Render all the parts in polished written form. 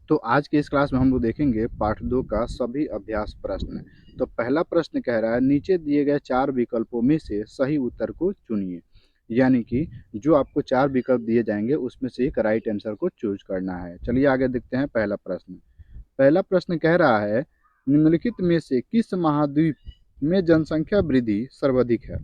तो आज के इस क्लास में हम लोग देखेंगे पाठ 2 का सभी अभ्यास प्रश्न। तो पहला प्रश्न कह रहा है नीचे दिए गए 4 विकल्पों में से सही उत्तर को चुनिए। यानी कि जो आपको 4 विकल्प दिए जाएंगे उसमें से एक राइट आंसर को चूज करना है। चलिए आगे देखते हैं पहला प्रश्न। पहला प्रश्न कह रहा है निम्नलिखित में से किस महाद्वीप में जनसंख्या वृद्धि सर्वाधिक है।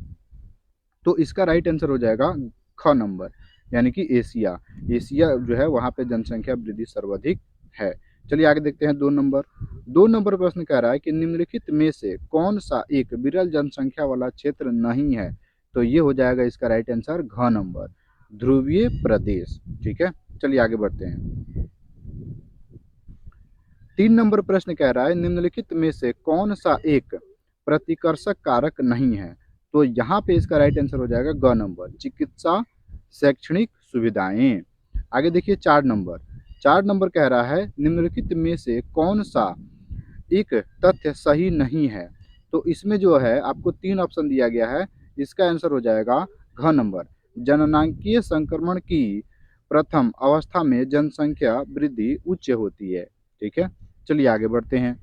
तो इसका राइट आंसर हो जाएगा ख नंबर, यानी कि एशिया। एशिया जो है वहाँ पे जनसंख्या वृद्धि सर्वाधिक है। चलिए आगे देखते हैं 2 नंबर। 2 नंबर प्रश्न कह रहा है कि निम्नलिखित में से कौन सा एक विरल जनसंख्या वाला क्षेत्र नहीं है। तो ये हो जाएगा इसका राइट आंसर घ नंबर, ध्रुवीय प्रदेश। ठीक है, चलिए आगे बढ़ते हैं। 3 नंबर प्रश्न कह रहा है निम्नलिखित में से कौन सा एक प्रतिकर्षक कारक नहीं है। तो यहाँ पे इसका राइट आंसर हो जाएगा ग नंबर, चिकित्सा शैक्षणिक सुविधाएं। आगे देखिए 4 नंबर। 4 नंबर कह रहा है निम्नलिखित में से कौन सा एक तथ्य सही नहीं है। तो इसमें जो है आपको 3 ऑप्शन दिया गया है। इसका आंसर हो जाएगा घ नंबर, जननांगीय संक्रमण की प्रथम अवस्था में जनसंख्या वृद्धि उच्च होती है। ठीक है, चलिए आगे बढ़ते हैं।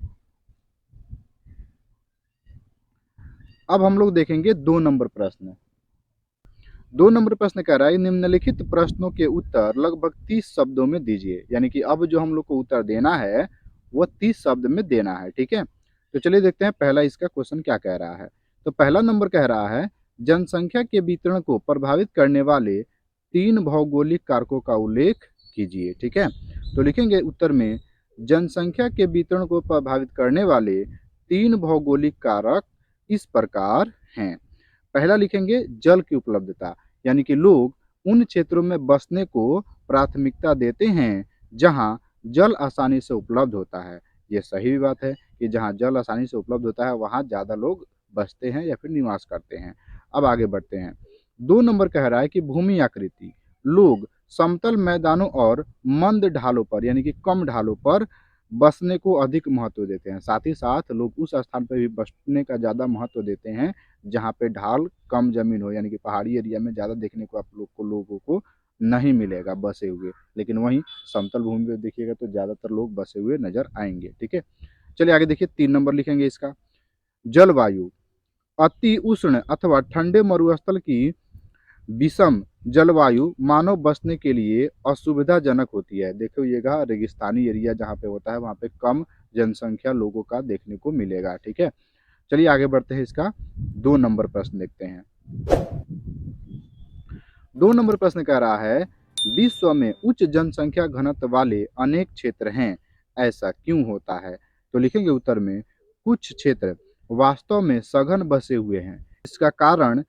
अब हम लोग देखेंगे 2 नंबर प्रश्न। 2 नंबर प्रश्न कह रहा है निम्नलिखित प्रश्नों के उत्तर लगभग 30 शब्दों में दीजिए। यानी कि अब जो हम लोग को उत्तर देना है वो 30 शब्द में देना है। ठीक है, तो चलिए देखते हैं पहला इसका क्वेश्चन क्या कह रहा है। तो पहला नंबर कह रहा है जनसंख्या के वितरण को प्रभावित करने वाले 3 भौगोलिक कारकों का उल्लेख कीजिए। ठीक है, तो लिखेंगे उत्तर में जनसंख्या के वितरण को प्रभावित करने वाले 3 भौगोलिक कारक इस प्रकार हैं। पहला लिखेंगे जल की उपलब्धता, यानी कि लोग उन क्षेत्रों में बसने को प्राथमिकता देते हैं जहां जल आसानी से उपलब्ध होता है। ये सही भी बात है कि जहां जल आसानी से उपलब्ध होता है वहां ज़्यादा लोग बसते हैं या फिर निवास करते हैं। अब आगे बढ़ते हैं। 2 नंबर कह रहा है कि भूमि आकृति, लोग समतल मैदानों और मंद ढालों पर यानी कि कम ढालों पर बसने को अधिक महत्व देते हैं। साथ ही साथ लोग उस स्थान पर भी बसने का ज़्यादा महत्व देते हैं जहाँ पे ढाल कम जमीन हो, यानी कि पहाड़ी एरिया में ज़्यादा देखने को आप लोगों को नहीं मिलेगा बसे हुए, लेकिन वहीं समतल भूमि पे देखिएगा तो ज़्यादातर लोग बसे हुए नजर आएंगे। ठीक है, चलिए आगे देखिए 3 नंबर लिखेंगे इसका जलवायु, अति उष्ण अथवा ठंडे मरुस्थल की विषम जलवायु मानव बसने के लिए असुविधाजनक होती है। देखिएगा रेगिस्तानी एरिया जहाँ पे होता है वहाँ पे कम जनसंख्या लोगों का देखने को मिलेगा। ठीक है, चलिए आगे बढ़ते हैं। इसका 2 नंबर प्रश्न देखते हैं। 2 नंबर प्रश्न कह रहा है विश्व में उच्च जनसंख्या घनत्व वाले अनेक क्षेत्र हैं, ऐसा क्यों होता है। तो लिखेंगे उत्तर में कुछ क्षेत्र वास्तव में सघन बसे हुए हैं। इसका कारण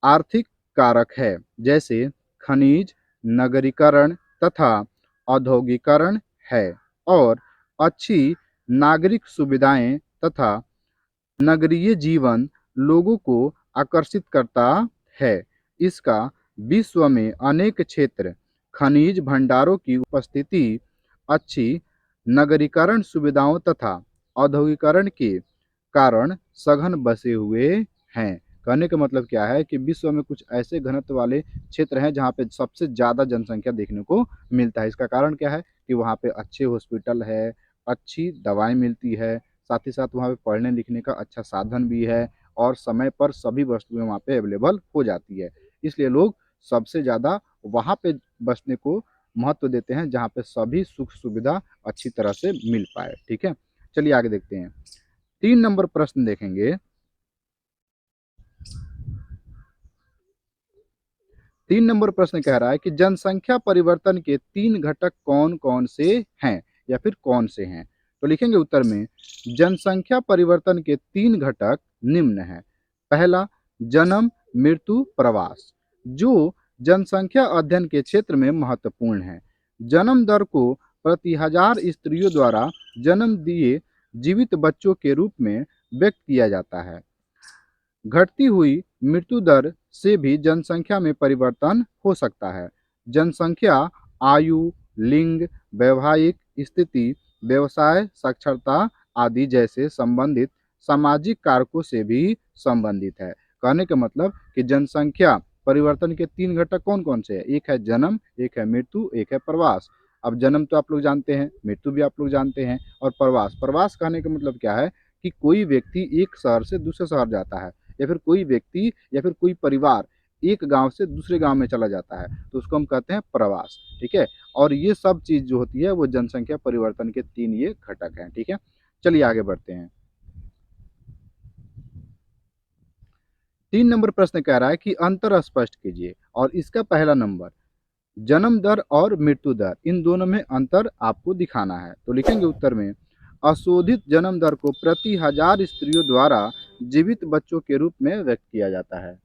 आर्थिक कारक है, जैसे खनिज नगरीकरण तथा औद्योगिकरण है, और अच्छी नागरिक सुविधाएं तथा नगरीय जीवन लोगों को आकर्षित करता है। इसका विश्व में अनेक क्षेत्र खनिज भंडारों की उपस्थिति, अच्छी नगरीकरण सुविधाओं तथा औद्योगिकरण के कारण सघन बसे हुए हैं। कहने का मतलब क्या है कि विश्व में कुछ ऐसे घनत्व वाले क्षेत्र हैं जहाँ पे सबसे ज़्यादा जनसंख्या देखने को मिलता है। इसका कारण क्या है कि वहाँ पे अच्छे हॉस्पिटल है, अच्छी दवाएं मिलती है, साथ ही साथ वहाँ पे पढ़ने लिखने का अच्छा साधन भी है और समय पर सभी वस्तुएं वहाँ पे अवेलेबल हो जाती है। इसलिए लोग सबसे ज़्यादा वहाँ पे बसने को महत्व देते हैं जहाँ पे सभी सुख सुविधा अच्छी तरह से मिल पाए। ठीक है, चलिए आगे देखते हैं। 3 नंबर प्रश्न देखेंगे। 3 नंबर प्रश्न कह रहा है कि जनसंख्या परिवर्तन के 3 घटक कौन कौन से हैं या फिर कौन से हैं। तो लिखेंगे उत्तर में जनसंख्या परिवर्तन के 3 घटक निम्न हैं। पहला जन्म मृत्यु प्रवास, जो जनसंख्या अध्ययन के क्षेत्र में महत्वपूर्ण है। जन्म दर को प्रति हजार स्त्रियों द्वारा जन्म दिए जीवित बच्चों के रूप में व्यक्त किया जाता है। घटती हुई मृत्यु दर से भी जनसंख्या में परिवर्तन हो सकता है। जनसंख्या आयु, लिंग, वैवाहिक स्थिति, व्यवसाय, साक्षरता आदि जैसे संबंधित सामाजिक कारकों से भी संबंधित है। कहने का मतलब कि जनसंख्या परिवर्तन के 3 घटक कौन कौन से हैं। एक है जन्म, एक है मृत्यु, एक है प्रवास। अब जन्म तो आप लोग जानते हैं, मृत्यु भी आप लोग जानते हैं, और प्रवास, प्रवास कहने का मतलब क्या है कि कोई व्यक्ति एक शहर से दूसरे शहर जाता है, या फिर कोई व्यक्ति या फिर कोई परिवार एक गांव से दूसरे गांव में चला जाता है, तो उसको हम कहते हैं प्रवास। ठीक है, और ये सब चीज जो होती है वो जनसंख्या परिवर्तन के 3 ये घटक हैं। ठीक है, चलिए आगे बढ़ते हैं। 3 नंबर प्रश्न कह रहा है कि अंतर स्पष्ट कीजिए, और इसका पहला नंबर, जन्म दर और मृत्यु दर, इन दोनों में अंतर आपको दिखाना है। तो लिखेंगे उत्तर में, अशोधित जन्म दर को प्रति 1000 स्त्रियों द्वारा जीवित बच्चों के रूप में व्यक्त किया जाता है।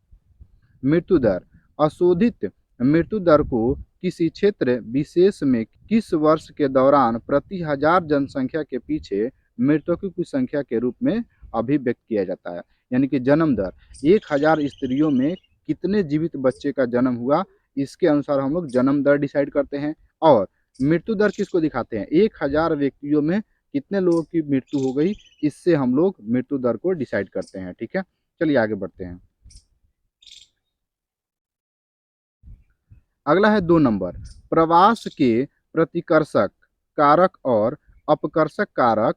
मृत्यु दर, अशोधित मृत्यु दर को किसी क्षेत्र विशेष में किस वर्ष के दौरान प्रति 1000 जनसंख्या के पीछे मृतकों की संख्या के रूप में अभिव्यक्त किया जाता है। यानी कि जन्म दर, 1000 स्त्रियों में कितने जीवित बच्चे का जन्म हुआ, इसके अनुसार हम लोग जन्म दर डिसाइड करते हैं। और मृत्यु दर किसको दिखाते हैं, 1000 व्यक्तियों में कितने लोगों की मृत्यु हो गई, इससे हम लोग मृत्यु दर को डिसाइड करते हैं। ठीक है, चलिए आगे बढ़ते हैं। अगला है 2 नंबर, प्रवास के प्रतिकर्षक कारक और अपकर्षक कारक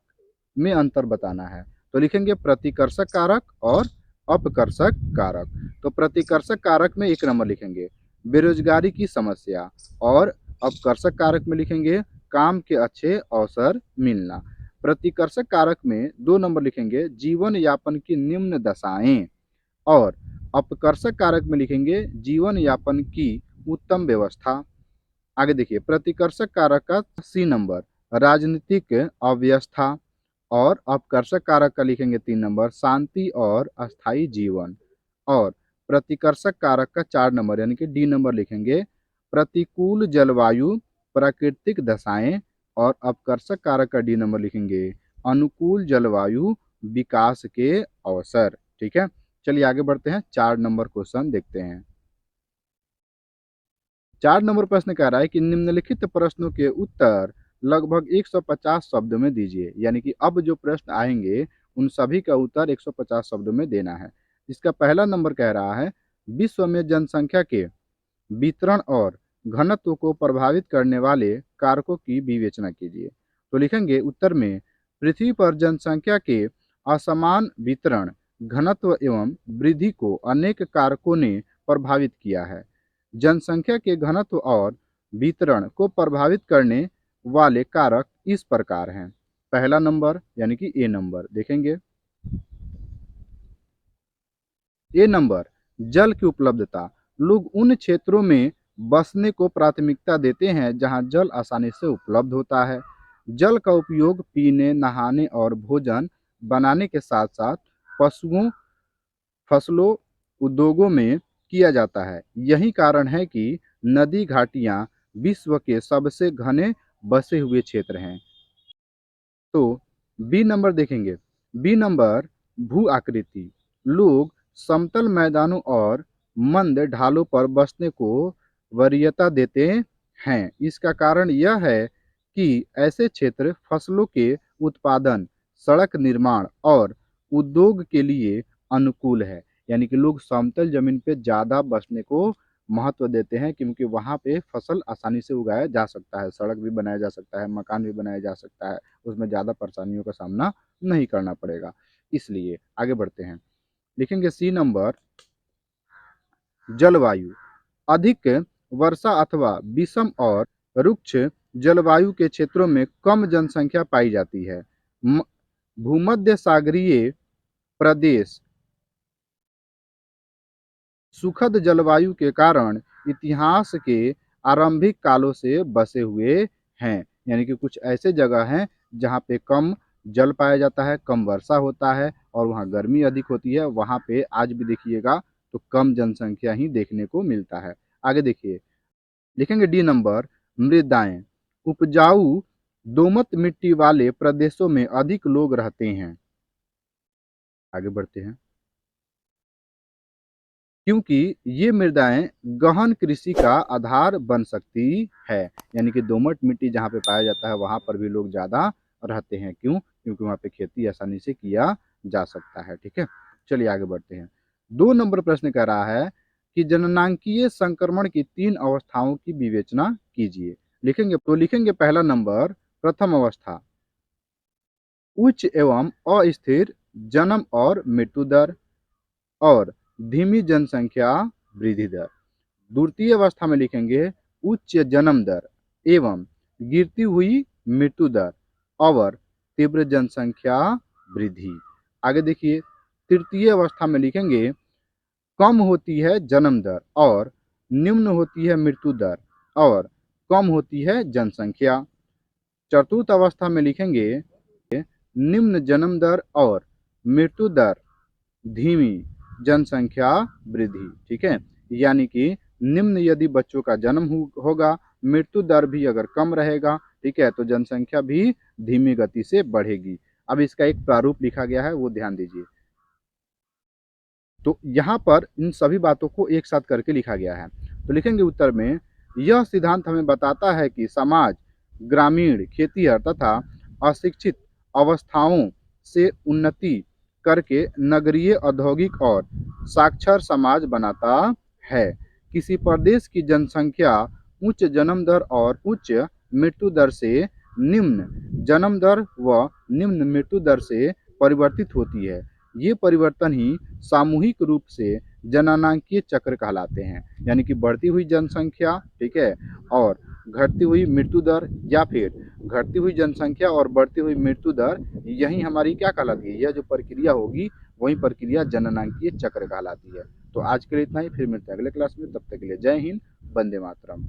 में अंतर बताना है। तो लिखेंगे प्रतिकर्षक कारक और अपकर्षक कारक। तो प्रतिकर्षक कारक में 1 नंबर लिखेंगे बेरोजगारी की समस्या, और अपकर्षक कारक में लिखेंगे काम के अच्छे अवसर मिलना। प्रतिकर्षक कारक में 2 नंबर लिखेंगे जीवन यापन की निम्न दशाएं, और अपकर्षक कारक में लिखेंगे जीवन यापन की उत्तम व्यवस्था। आगे देखिए, प्रतिकर्षक कारक का सी नंबर राजनीतिक अव्यवस्था, और अपकर्षक कारक का लिखेंगे 3 नंबर शांति और अस्थायी जीवन। और प्रतिकर्षक कारक का 4 नंबर यानी कि डी नंबर लिखेंगे प्रतिकूल जलवायु, प्राकृतिक दशाएं। और अपकर्षक कारक का डी नंबर लिखेंगे अनुकूल जलवायु, विकास के अवसर। ठीक है, चलिए आगे बढ़ते हैं, 4 नंबर क्वेश्चन देखते हैं। 4 नंबर प्रश्न कह रहा है कि निम्नलिखित प्रश्नों के उत्तर लगभग 150 शब्दों में दीजिए। यानी कि अब जो प्रश्न आएंगे उन सभी का उत्तर 150 शब्दों में देना है। इसका पहला नंबर कह रहा है विश्व में जनसंख्या के वितरण और घनत्व को प्रभावित करने वाले कारकों की विवेचना कीजिए। तो लिखेंगे उत्तर में, पृथ्वी पर जनसंख्या के असमान वितरण, घनत्व एवं वृद्धि को अनेक कारकों ने प्रभावित किया है। जनसंख्या के घनत्व और वितरण को प्रभावित करने वाले कारक इस प्रकार हैं। पहला नंबर यानी कि ए नंबर देखेंगे, ए नंबर जल की उपलब्धता। लोग उन क्षेत्रों में बसने को प्राथमिकता देते हैं जहां जल आसानी से उपलब्ध होता है। जल का उपयोग पीने, नहाने और भोजन बनाने के साथ साथ पशुओं, फसलों, उद्योगों में किया जाता है। यही कारण है कि नदी घाटियां विश्व के सबसे घने बसे हुए क्षेत्र हैं। तो बी नंबर देखेंगे, बी नंबर भू आकृति। लोग समतल मैदानों और मंद ढालों पर बसने को वरीयता देते हैं। इसका कारण यह है कि ऐसे क्षेत्र फसलों के उत्पादन, सड़क निर्माण और उद्योग के लिए अनुकूल है। यानी कि लोग समतल जमीन पे ज़्यादा बसने को महत्व देते हैं, क्योंकि वहाँ पे फसल आसानी से उगाया जा सकता है, सड़क भी बनाया जा सकता है, मकान भी बनाया जा सकता है, उसमें ज़्यादा परेशानियों का सामना नहीं करना पड़ेगा। इसलिए आगे बढ़ते हैं, लिखेंगे सी नंबर जलवायु। अधिक वर्षा अथवा विषम और रुक्ष जलवायु के क्षेत्रों में कम जनसंख्या पाई जाती है। भूमध्य सागरीय प्रदेश सुखद जलवायु के कारण इतिहास के आरंभिक कालों से बसे हुए हैं। यानी कि कुछ ऐसे जगह हैं जहाँ पे कम जल पाया जाता है, कम वर्षा होता है और वहाँ गर्मी अधिक होती है। वहाँ पे आज भी देखिएगा तो कम जनसंख्या ही देखने को मिलता है। आगे देखिए, लिखेंगे डी नंबर मृदाएं। उपजाऊ दोमट मिट्टी वाले प्रदेशों में अधिक लोग रहते हैं। आगे बढ़ते हैं, क्योंकि ये मृदाएं गहन कृषि का आधार बन सकती है। यानी कि दोमट मिट्टी जहाँ पे पाया जाता है वहाँ पर भी लोग ज़्यादा रहते हैं। क्यों? क्योंकि वहाँ पे खेती आसानी से किया जा सकता है। ठीक है, चलिए आगे बढ़ते हैं। 2 नंबर प्रश्न कह रहा है कि जननांकीय संक्रमण की 3 अवस्थाओं की विवेचना कीजिए। लिखेंगे पहला नंबर प्रथम अवस्था, उच्च एवं अस्थिर जन्म और मृत्यु दर और धीमी जनसंख्या वृद्धि दर। द्वितीय अवस्था में लिखेंगे उच्च जन्म दर एवं गिरती हुई मृत्यु दर और तीव्र जनसंख्या वृद्धि। आगे देखिए, तृतीय अवस्था में लिखेंगे कम होती है जन्म दर और निम्न होती है मृत्यु दर और कम होती है जनसंख्या। चतुर्थ अवस्था में लिखेंगे निम्न जन्म दर और मृत्यु दर, धीमी जनसंख्या वृद्धि। ठीक है, यानी कि निम्न यदि बच्चों का जन्म होगा, मृत्यु दर भी अगर कम रहेगा, ठीक है, तो जनसंख्या भी धीमी गति से बढ़ेगी। अब इसका एक प्रारूप लिखा गया है, वो ध्यान दीजिए। तो यहाँ पर इन सभी बातों को एक साथ करके लिखा गया है। तो लिखेंगे उत्तर में, यह सिद्धांत हमें बताता है कि समाज ग्रामीण, खेतीहर तथा अशिक्षित अवस्थाओं से उन्नति करके नगरीय, औद्योगिक और साक्षर समाज बनाता है। किसी प्रदेश की जनसंख्या उच्च जन्म दर और उच्च मृत्यु दर से निम्न जन्म दर व निम्न मृत्यु दर से परिवर्तित होती है। ये परिवर्तन ही सामूहिक रूप से जननांकीय चक्र कहलाते हैं, यानी कि बढ़ती हुई जनसंख्या, ठीक है, और घटती हुई मृत्यु दर, या फिर घटती हुई जनसंख्या और बढ़ती हुई मृत्यु दर, यही हमारी क्या कहलाती है, यह जो प्रक्रिया होगी वही प्रक्रिया जननांकीय चक्र कहलाती है। तो आज के लिए इतना ही, फिर मिलते हैं अगले क्लास में, तब तक के लिए जय हिंद, वंदे मातरम।